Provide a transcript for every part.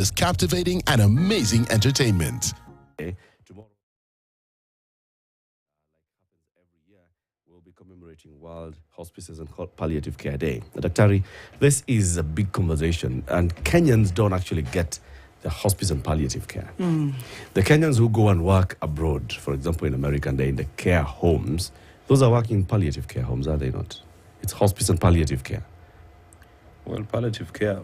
is captivating and amazing entertainment. Tomorrow, like happens every year, we'll be commemorating World Hospices and Palliative Care Day. Daktari, this is a big conversation, and Kenyans don't actually get the hospice and palliative care. The Kenyans who go and work abroad, for example, in America, and they're in the care homes, those are working in palliative care homes, are they not? It's hospice and palliative care. Well, palliative care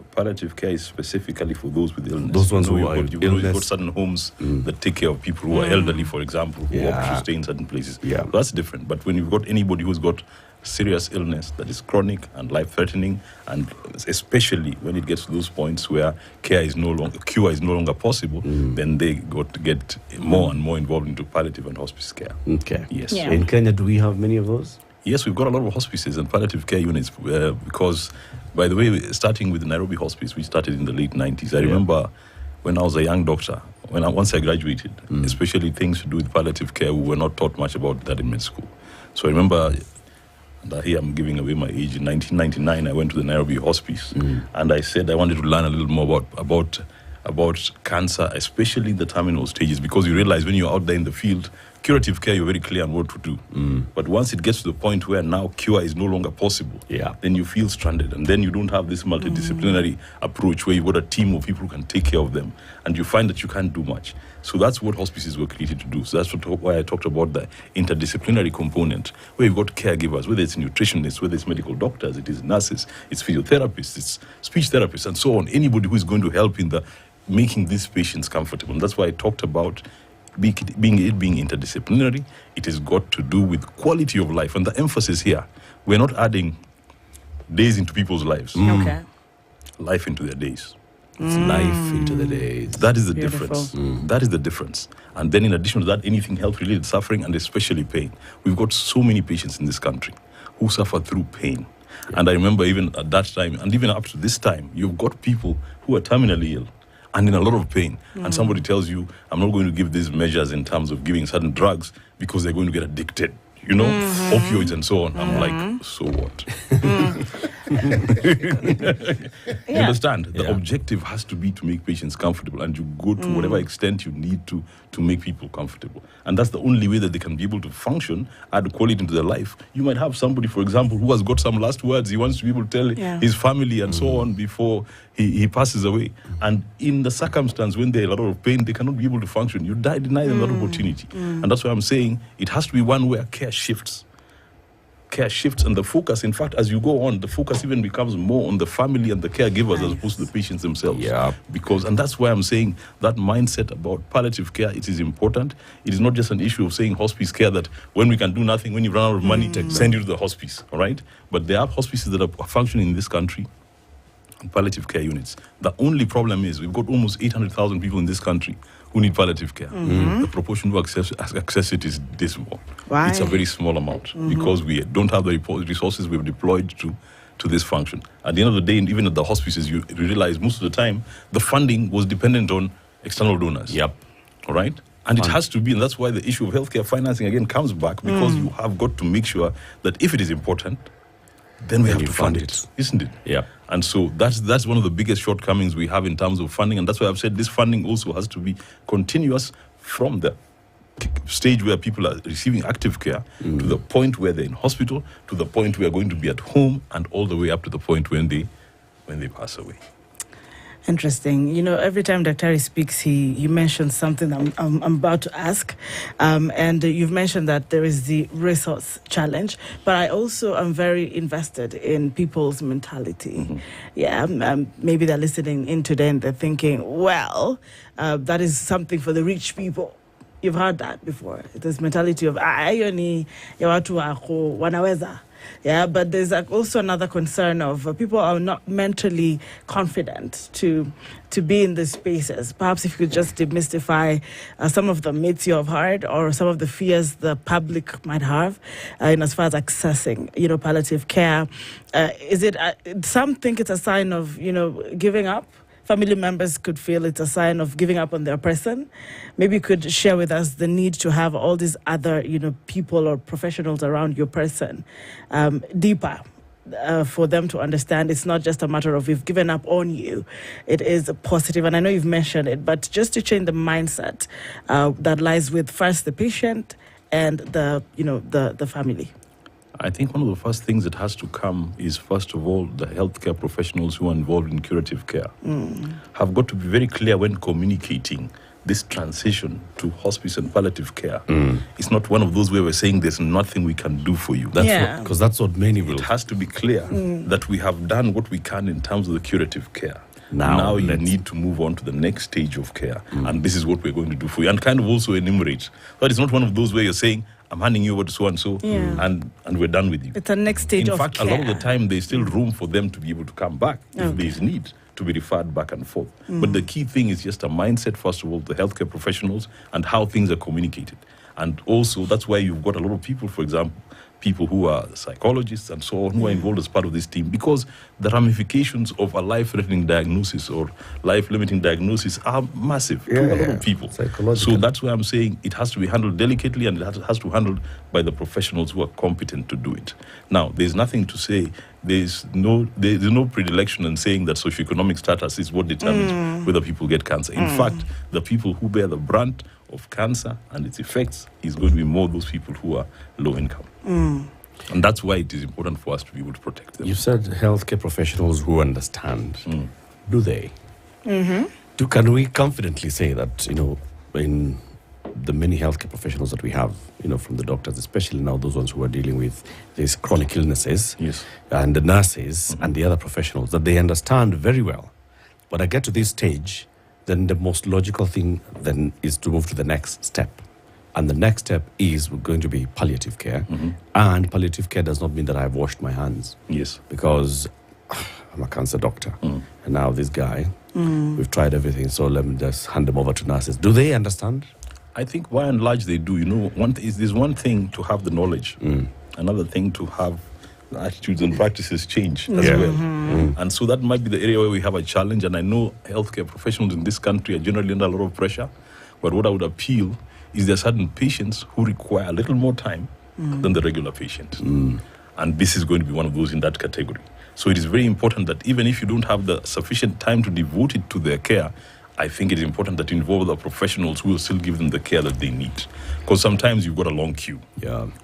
is specifically for those with illness. Those ones who are you've got certain homes that take care of people who are elderly, for example, who have to stay in certain places. Yeah. So that's different. But when you've got anybody who's got serious illness that is chronic and life-threatening, and especially when it gets to those points where cure is no longer possible, then they got to get more and more involved into palliative and hospice care. Okay. Yes. Yeah. In Kenya, do we have many of those? Yes, we've got a lot of hospices and palliative care units because, by the way, starting with the Nairobi Hospice, we started in the late 90s. I remember when I was a young doctor, once I graduated, especially things to do with palliative care, we were not taught much about that in med school. So I remember, and here I'm giving away my age, in 1999 I went to the Nairobi Hospice and I said I wanted to learn a little more about cancer, especially the terminal stages, because you realize when you're out there in the field, curative care, you're very clear on what to do. But once it gets to the point where now cure is no longer possible, then you feel stranded. And then you don't have this multidisciplinary approach where you've got a team of people who can take care of them. And you find that you can't do much. So that's what hospices were created to do. So that's why I talked about the interdisciplinary component, where you've got caregivers, whether it's nutritionists, whether it's medical doctors, it is nurses, it's physiotherapists, it's speech therapists, and so on. Anybody who is going to help in the making these patients comfortable. And that's why I talked about being interdisciplinary. It has got to do with quality of life. And the emphasis here, we're not adding days into people's lives. Okay. Life into their days. It's life into the days. That is the difference. That is the difference. And then in addition to that, anything health-related suffering, and especially pain. We've got so many patients in this country who suffer through pain. And I remember even at that time, and even up to this time, you've got people who are terminally ill and in a lot of pain. And somebody tells you, I'm not going to give these measures in terms of giving certain drugs because they're going to get addicted. You know, opioids and so on. I'm like, so what? You understand? The objective has to be to make patients comfortable, and you go to whatever extent you need to make people comfortable. And that's the only way that they can be able to function, add quality into their life. You might have somebody, for example, who has got some last words he wants to be able to tell his family and so on before he passes away. And in the circumstance when they're in a lot of pain, they cannot be able to function. You deny them that opportunity. And that's why I'm saying it has to be one where care shifts. Care shifts, and the focus, in fact, as you go on, the focus even becomes more on the family and the caregivers as opposed to the patients themselves. And that's why I'm saying that mindset about palliative care, it is important. It is not just an issue of saying hospice care that when we can do nothing, when you run out of money, send you to the hospice, all right? But there are hospices that are functioning in this country, palliative care units. The only problem is we've got almost 800,000 people in this country who need palliative care. The proportion who access it is dismal. Why? It's a very small amount because we don't have the resources we've deployed to this function. At the end of the day, even at the hospices, you realize most of the time the funding was dependent on external donors. All right? And it has to be, and that's why the issue of healthcare financing again comes back, because you have got to make sure that if it is important, then we have to fund it, isn't it? And so that's one of the biggest shortcomings we have in terms of funding, and that's why I've said this funding also has to be continuous from the stage where people are receiving active care to the point where they're in hospital, to the point where they're going to be at home, and all the way up to the point when they pass away. Interesting. You know, every time Dr. speaks, he mentions something I'm about to ask. And you've mentioned that there is the resource challenge, but I also am very invested in people's mentality. Maybe they're listening in today and they're thinking, well, that is something for the rich people. You've heard that before. This mentality of, wanaweza. But there's also another concern of people are not mentally confident to be in these spaces. Perhaps if you could just demystify some of the myths you have heard or some of the fears the public might have in as far as accessing, palliative care. Is it? Some think it's a sign of, giving up. Family members could feel it's a sign of giving up on their person. Maybe you could share with us the need to have all these other, people or professionals around your person deeper for them to understand it's not just a matter of we've given up on you. It is a positive, and I know you've mentioned it, but just to change the mindset that lies with first the patient and the family. I think one of the first things that has to come is, first of all, the healthcare professionals who are involved in curative care have got to be very clear when communicating this transition to hospice and palliative care. It's not one of those where we're saying there's nothing we can do for you. Because that's what many will. It has to be clear that we have done what we can in terms of the curative care. Now you need to move on to the next stage of care. And this is what we're going to do for you. And kind of also enumerate. But it's not one of those where you're saying, I'm handing you over to so-and-so, and we're done with you. It's a next stage of care. In fact, a lot of the time, there's still room for them to be able to come back if there's need to be referred back and forth. But the key thing is just a mindset, first of all, the healthcare professionals and how things are communicated. And also, that's why you've got a lot of people, for example, people who are psychologists and so on, who are involved as part of this team, because the ramifications of a life-threatening diagnosis or life-limiting diagnosis are massive to a lot of people. So that's why I'm saying it has to be handled delicately, and it has to be handled by the professionals who are competent to do it. Now, there's nothing to say, there's no predilection in saying that socioeconomic status is what determines whether people get cancer. In fact, the people who bear the brunt of cancer and its effects is going to be more those people who are low income. And that's why it is important for us to be able to protect them. You said healthcare professionals who understand. Do they? Can we confidently say that, in the many healthcare professionals that we have, from the doctors, especially now those ones who are dealing with these chronic illnesses, and the nurses and the other professionals, that they understand very well? But I get to this stage, then the most logical thing then is to move to the next step. And the next step is going to be palliative care. And palliative care does not mean that I've washed my hands. Yes. Because I'm a cancer doctor. And now this guy, we've tried everything, so let me just hand them over to nurses. Do they understand? I think by and large they do. There's one thing to have the knowledge. Another thing to have the attitudes and practices change as well. And so that might be the area where we have a challenge. And I know healthcare professionals in this country are generally under a lot of pressure. But what I would appeal is there are certain patients who require a little more time than the regular patient. And this is going to be one of those in that category. So it is very important that even if you don't have the sufficient time to devote it to their care, I think it is important that you involve the professionals who will still give them the care that they need. Because sometimes you've got a long queue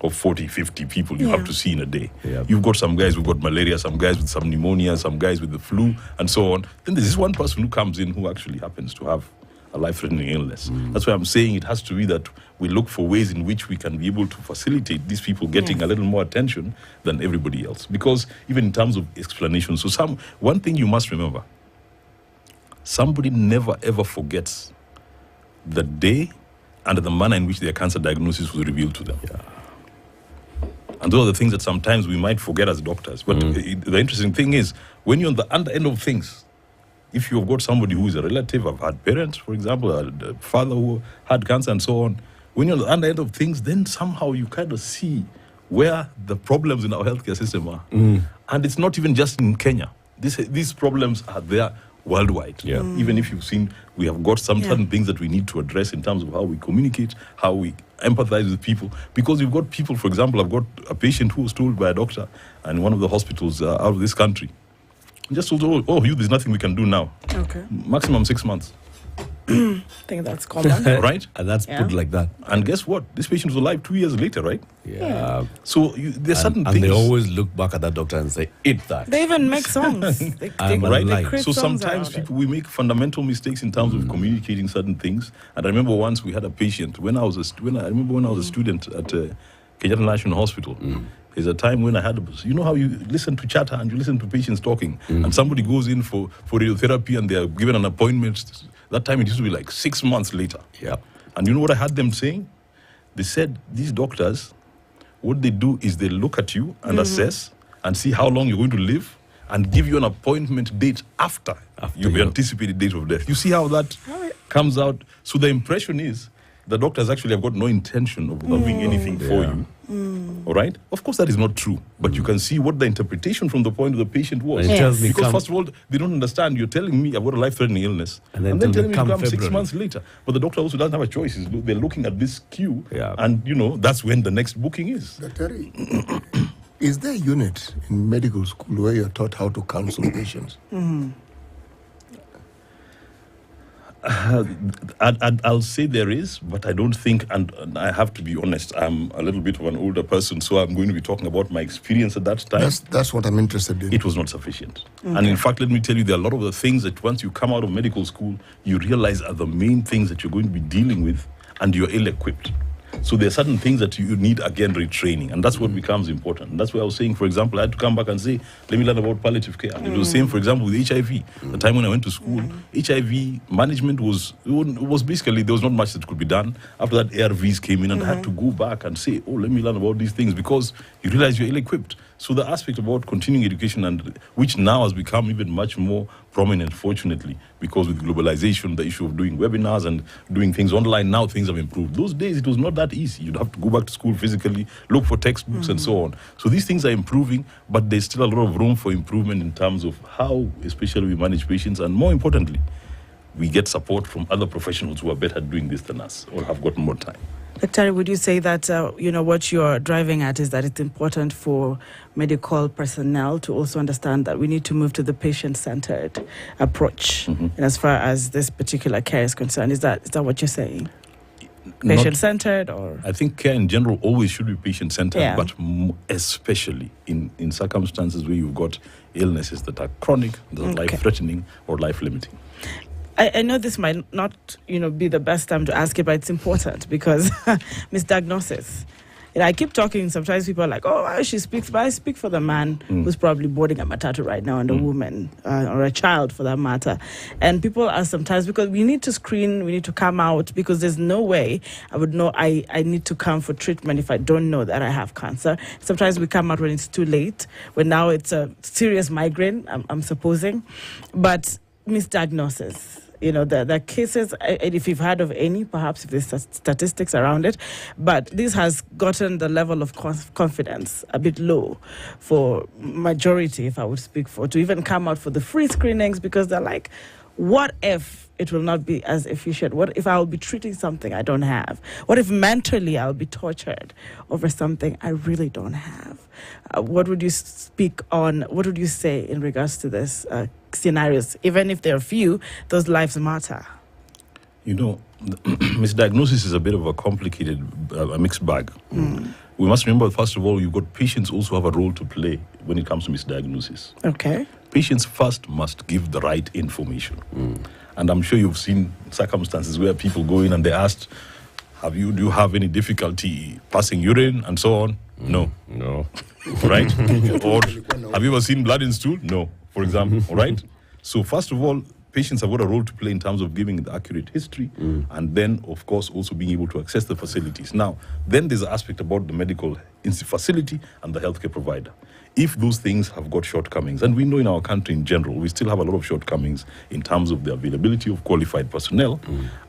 of 40, 50 people you have to see in a day. You've got some guys who've got malaria, some guys with some pneumonia, some guys with the flu, and so on. Then there's this one person who comes in who actually happens to have a life-threatening illness. That's why I'm saying it has to be that we look for ways in which we can be able to facilitate these people getting a little more attention than everybody else. Because even in terms of explanation, one thing you must remember, somebody never ever forgets the day and the manner in which their cancer diagnosis was revealed to them. And those are the things that sometimes we might forget as doctors. But the interesting thing is, when you're on the under end of things, if you've got somebody who is a relative, I've had parents, for example, a father who had cancer and so on, when you're on the under end of things, then somehow you kind of see where the problems in our healthcare system are. And it's not even just in Kenya. These problems are there worldwide. Even if you've seen, we have got some certain things that we need to address in terms of how we communicate, how we empathize with people. Because you've got people, for example, I've got a patient who was told by a doctor in one of the hospitals out of this country, just told, there's nothing we can do now. Maximum 6 months. I think that's common. Right? And that's put like that. And guess what? This patient was alive 2 years later, right? So there's certain things. And they always look back at that doctor and say, eat that. They even make songs. they right? So sometimes we make fundamental mistakes in terms of communicating certain things. And I remember once we had a patient, when I was a student at Kenyatta National Hospital, there's a time when I had, how you listen to chatter and you listen to patients talking, and somebody goes in for radiotherapy and they are given an appointment. That time it used to be like 6 months later. And you know what I had them saying? They said, these doctors, what they do is they look at you and assess and see how long you're going to live and give you an appointment date after your anticipated date of death. You see how that comes out? So the impression is the doctors actually have got no intention of doing anything for you. All right? Of course, that is not true. But you can see what the interpretation from the point of the patient was. Because first of all, they don't understand. You're telling me I've got a life-threatening illness. And then telling me to come 6 months later. But the doctor also doesn't have a choice. They're looking at this queue. And, that's when the next booking is. Daktari, Is there a unit in medical school where you're taught how to counsel patients? I'll say there is, but I don't think, and I have to be honest, I'm a little bit of an older person, so I'm going to be talking about my experience at that time. That's what I'm interested in. It was not sufficient. Okay. And in fact, let me tell you, there are a lot of the things that once you come out of medical school, you realize are the main things that you're going to be dealing with, and you're ill-equipped. So there are certain things that you need, again, retraining, and that's what becomes important. And that's why I was saying, for example, I had to come back and say, let me learn about palliative care. And it was the same, for example, with HIV. The time when I went to school, HIV management was basically, there was not much that could be done. After that, ARVs came in, and I had to go back and say, oh, let me learn about these things, because you realize you're ill-equipped. So the aspect about continuing education, and which now has become even much more prominent, fortunately, because with globalization, the issue of doing webinars and doing things online, now things have improved. Those days, it was not that easy. You'd have to go back to school physically, look for textbooks and so on. So these things are improving, but there's still a lot of room for improvement in terms of how, especially, we manage patients, and more importantly, we get support from other professionals who are better at doing this than us or have gotten more time. Dr. Would you say that, what you're driving at is that it's important for medical personnel to also understand that we need to move to the patient-centered approach and as far as this particular care is concerned? Is that what you're saying? Patient-centered, or? I think care in general always should be patient-centered, but especially in circumstances where you've got illnesses that are chronic, that are life-threatening or life-limiting. I know this might not, be the best time to ask it, but it's important because misdiagnosis. I keep talking. Sometimes people are like, "Oh, she speaks," but I speak for the man who's probably boarding a matatu right now, and a woman or a child, for that matter. And people are sometimes, because we need to screen, we need to come out, because there's no way I would know I need to come for treatment if I don't know that I have cancer. Sometimes we come out when it's too late, when now it's a serious migraine, I'm supposing, but misdiagnosis. The cases, if you've heard of any, perhaps if there's statistics around it, but this has gotten the level of confidence a bit low for majority, if I would speak for, to even come out for the free screenings, because they're like, what if it will not be as efficient? What if I will be treating something I don't have? What if mentally I'll be tortured over something I really don't have? What would you speak on? What would you say in regards to this scenarios? Even if there are few, those lives matter. Misdiagnosis is a bit of a complicated, a mixed bag. We must remember, first of all, you've got patients also have a role to play when it comes to misdiagnosis. Okay. Patients first must give the right information. And I'm sure you've seen circumstances where people go in and they're asked, do you have any difficulty passing urine and so on? No. Right? Or have you ever seen blood in stool? No, for example. All right? So first of all, patients have got a role to play in terms of giving the accurate history and then, of course, also being able to access the facilities. Now, then there's an aspect about the medical facility and the healthcare provider. If those things have got shortcomings, and we know in our country in general, we still have a lot of shortcomings in terms of the availability of qualified personnel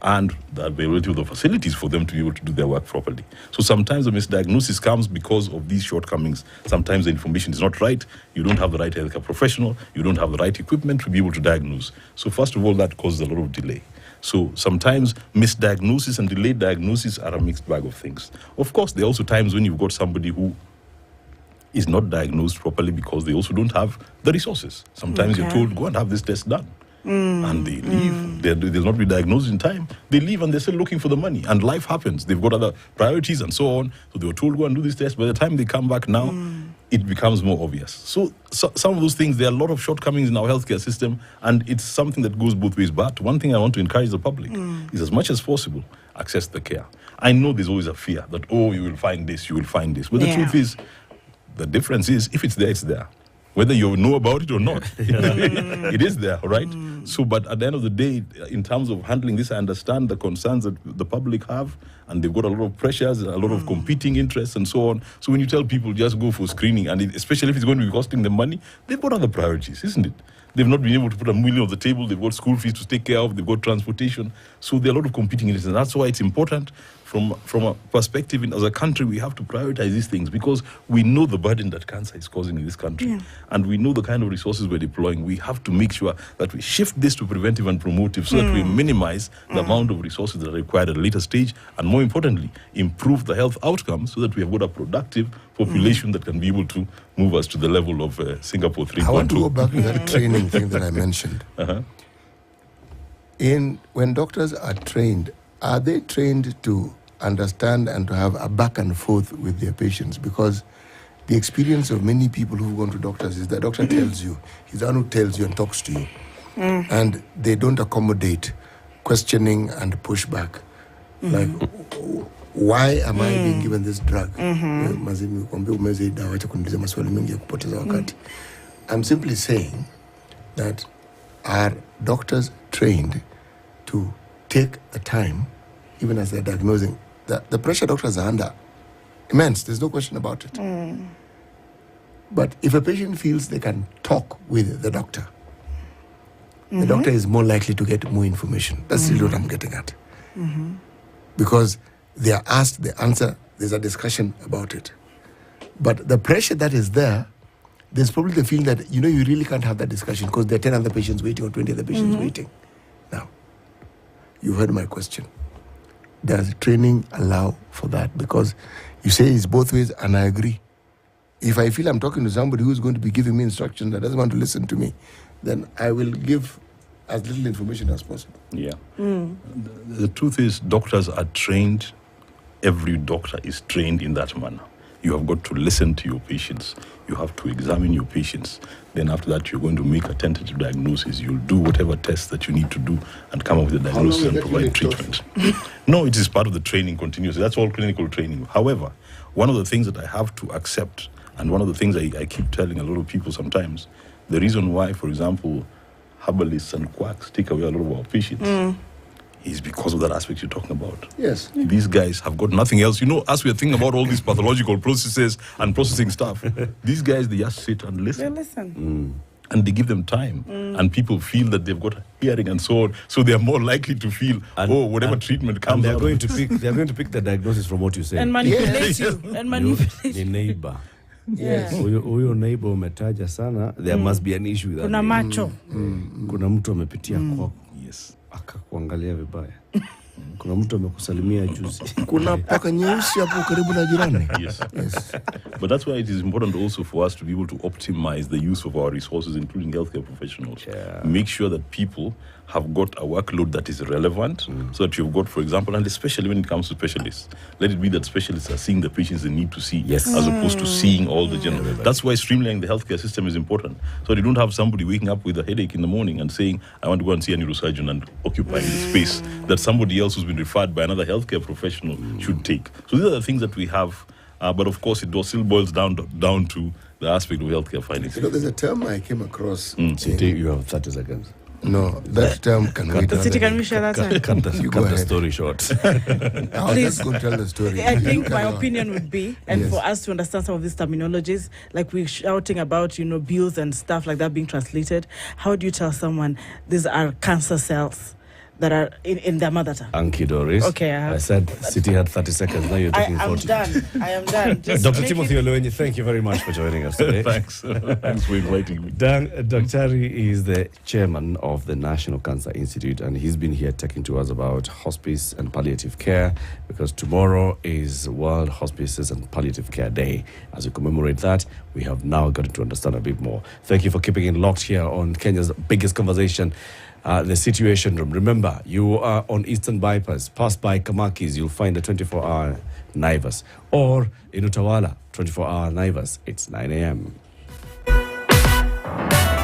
and the availability of the facilities for them to be able to do their work properly. So sometimes the misdiagnosis comes because of these shortcomings. Sometimes the information is not right. You don't have the right healthcare professional. You don't have the right equipment to be able to diagnose. So first of all, that causes a lot of delay. So sometimes misdiagnosis and delayed diagnosis are a mixed bag of things. Of course, there are also times when you've got somebody who is not diagnosed properly because they also don't have the resources. Sometimes you're told, go and have this test done. And they leave. They'll not be diagnosed in time. They leave and they're still looking for the money. And life happens. They've got other priorities and so on. So they were told, go and do this test. By the time they come back now, it becomes more obvious. So some of those things, there are a lot of shortcomings in our healthcare system, and it's something that goes both ways. But one thing I want to encourage the public is, as much as possible, access the care. I know there's always a fear that, you will find this, you will find this. But the truth is, the difference is, if it's there, it's there. Whether you know about it or not, it is there, right? So, but at the end of the day, in terms of handling this, I understand the concerns that the public have, and they've got a lot of pressures, a lot of competing interests and so on. So when you tell people just go for screening, and especially if it's going to be costing them money, they've got other priorities, isn't it? They've not been able to put $1 million on the table. They've got school fees to take care of. They've got transportation. So there are a lot of competing interests. And that's why it's important from a perspective, as a country, we have to prioritize these things, because we know the burden that cancer is causing in this country. And we know the kind of resources we're deploying. We have to make sure that we shift this to preventive and promotive, so that we minimize the amount of resources that are required at a later stage. And more importantly, improve the health outcomes so that we have got a productive, population that can be able to move us to the level of Singapore 3.2. I want to go back to that training thing that I mentioned. When doctors are trained, are they trained to understand and to have a back and forth with their patients? Because the experience of many people who've gone to doctors is the doctor tells you, he's the one who tells you and talks to you. And they don't accommodate questioning and pushback. Like, why am I being given this drug? I'm simply saying that are doctors trained to take the time, even as they're diagnosing? The pressure doctors are under, immense, there's no question about it. But if a patient feels they can talk with the doctor, the doctor is more likely to get more information. That's really what I'm getting at. Because they are asked, they answer, there's a discussion about it. But the pressure that is there, there's probably the feeling that, you really can't have that discussion because there are 10 other patients waiting or 20 other patients waiting. Now, you heard my question. Does training allow for that? Because you say it's both ways, and I agree. If I feel I'm talking to somebody who's going to be giving me instructions that doesn't want to listen to me, then I will give as little information as possible. Yeah. The truth is, doctors are trained. Every doctor is trained in that manner. You have got to listen to your patients. You have to examine your patients. Then after that, you're going to make a tentative diagnosis. You'll do whatever tests that you need to do and come up with a diagnosis and provide treatment. No, it is part of the training continuously. That's all clinical training. However, one of the things that I have to accept, and one of the things I keep telling a lot of people sometimes, the reason why, for example, herbalists and quacks take away a lot of our patients is because of that aspect you're talking about. Yes. These guys have got nothing else. As we're thinking about all these pathological processes and processing stuff, these guys, they just sit and listen. They listen. And they give them time. And people feel that they've got hearing and so on. So they're more likely to feel, whatever treatment comes they're out. going to pick. They're going to pick the diagnosis from what you say. And manipulate you. And manipulate The you. neighbor. Yes. Huyo neighbor umetaja sana, there must be an issue with that. Kuna macho. Kuna mtu amepitia kwako. Yes. Akakuangalia vibaya. Kuna mtu amekusalimia juzi. Kuna paka nyeusi hapo karibu na jirani. Yes. But that's why it is important also for us to be able to optimize the use of our resources, including healthcare professionals. Make sure that people have got a workload that is relevant, so that you've got, for example, and especially when it comes to specialists, let it be that specialists are seeing the patients they need to see, as opposed to seeing all the general. That's why streamlining the healthcare system is important. So you don't have somebody waking up with a headache in the morning and saying, I want to go and see a neurosurgeon, and occupying the space that somebody else who's been referred by another healthcare professional should take. So these are the things that we have, but of course it still boils down to the aspect of healthcare finance. There's a term I came across. You have 30 seconds. No, that term can wait. City, can we share that time? Cut You the go ahead. story short. I'll just go tell the story. I think You my carry on. opinion would be, and Yes. for us to understand some of these terminologies, like we're shouting about, bills and stuff like that being translated, how do you tell someone these are cancer cells that are in their mother tongue? Anki Doris. Okay, I said City had 30 seconds. Now you're taking 40. I am done. Just Dr. make Timothy it- Oluenyi, thank you very much for joining us today. Thanks. Thanks for inviting me. Dr. is the chairman of the National Cancer Institute, and he's been here talking to us about hospice and palliative care, because tomorrow is World Hospices and Palliative Care Day. As we commemorate that, we have now gotten to understand a bit more. Thank you for keeping it locked here on Kenya's biggest conversation, the Situation Room. Remember, you are on Eastern Bypass. Pass by Kamakis, you'll find the 24-hour Naivas. Or in Utawala, 24-hour Naivas. It's 9 a.m.